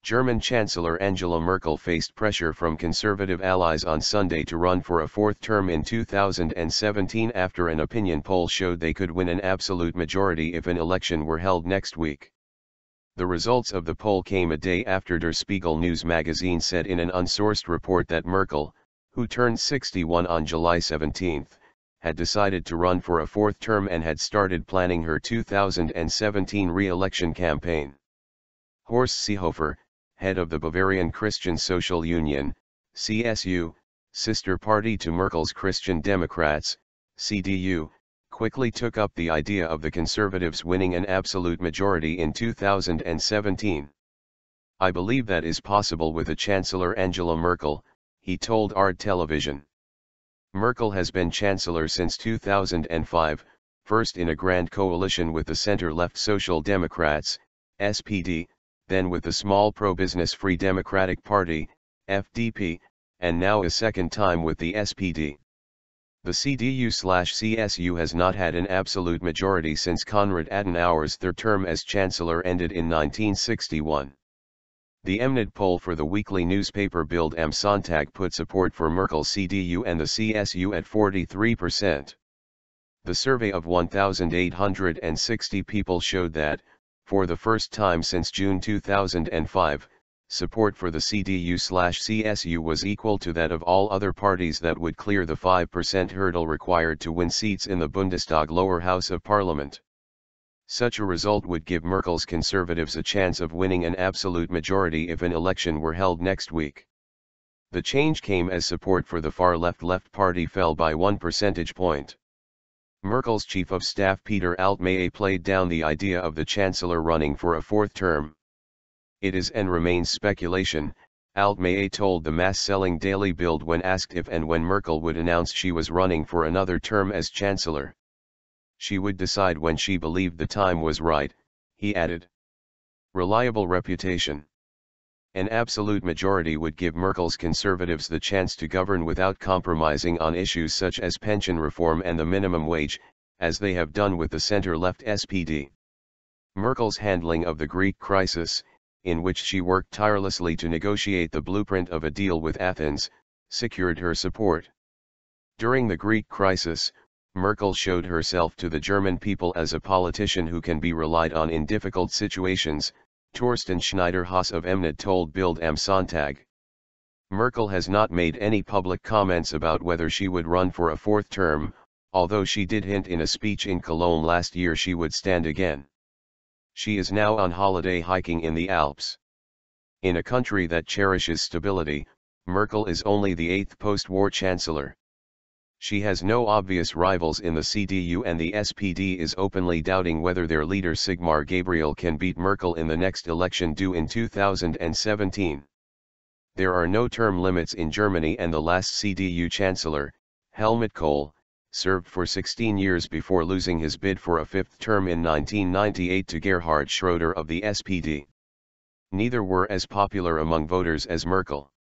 German Chancellor Angela Merkel faced pressure from conservative allies on Sunday to run for a fourth term in 2017 after an opinion poll showed they could win an absolute majority if an election were held next week. The results of the poll came a day after Der Spiegel news magazine said in an unsourced report that Merkel, who turned 61 on July 17, had decided to run for a fourth term and had started planning her 2017 re-election campaign. Horst Seehofer, head of the Bavarian Christian Social Union, CSU, sister party to Merkel's Christian Democrats, CDU, quickly took up the idea of the Conservatives winning an absolute majority in 2017. "I believe that is possible with a Chancellor Angela Merkel," he told ARD television. Merkel has been Chancellor since 2005, first in a grand coalition with the center-left Social Democrats, SPD, then with the small pro-business Free Democratic Party, FDP, and now a second time with the SPD. The CDU/CSU has not had an absolute majority since Konrad Adenauer's third term as Chancellor ended in 1961. The Mnet poll for the weekly newspaper Bild am Sonntag put support for Merkel's CDU and the CSU at 43%. The survey of 1,860 people showed that, for the first time since June 2005, support for the CDU/CSU was equal to that of all other parties that would clear the 5% hurdle required to win seats in the Bundestag lower house of parliament. Such a result would give Merkel's Conservatives a chance of winning an absolute majority if an election were held next week. The change came as support for the far-left party fell by 1 percentage point. Merkel's chief of staff Peter Altmaier played down the idea of the Chancellor running for a fourth term. "It is and remains speculation," Altmaier told the mass-selling Daily Bild when asked if and when Merkel would announce she was running for another term as Chancellor. "She would decide when she believed the time was right," he added. Reliable reputation. An absolute majority would give Merkel's Conservatives the chance to govern without compromising on issues such as pension reform and the minimum wage, as they have done with the center-left SPD. Merkel's handling of the Greek crisis, in which she worked tirelessly to negotiate the blueprint of a deal with Athens, secured her support. During the Greek crisis, Merkel showed herself to the German people as a politician who can be relied on in difficult situations, Torsten Schneider-Haas of Mnet told Bild am Sonntag. Merkel has not made any public comments about whether she would run for a fourth term, although she did hint in a speech in Cologne last year she would stand again. She is now on holiday hiking in the Alps. In a country that cherishes stability, Merkel is only the eighth post-war chancellor. She has no obvious rivals in the CDU and the SPD is openly doubting whether their leader Sigmar Gabriel can beat Merkel in the next election due in 2017. There are no term limits in Germany and the last CDU chancellor, Helmut Kohl, served for 16 years before losing his bid for a fifth term in 1998 to Gerhard Schröder of the SPD. Neither were as popular among voters as Merkel.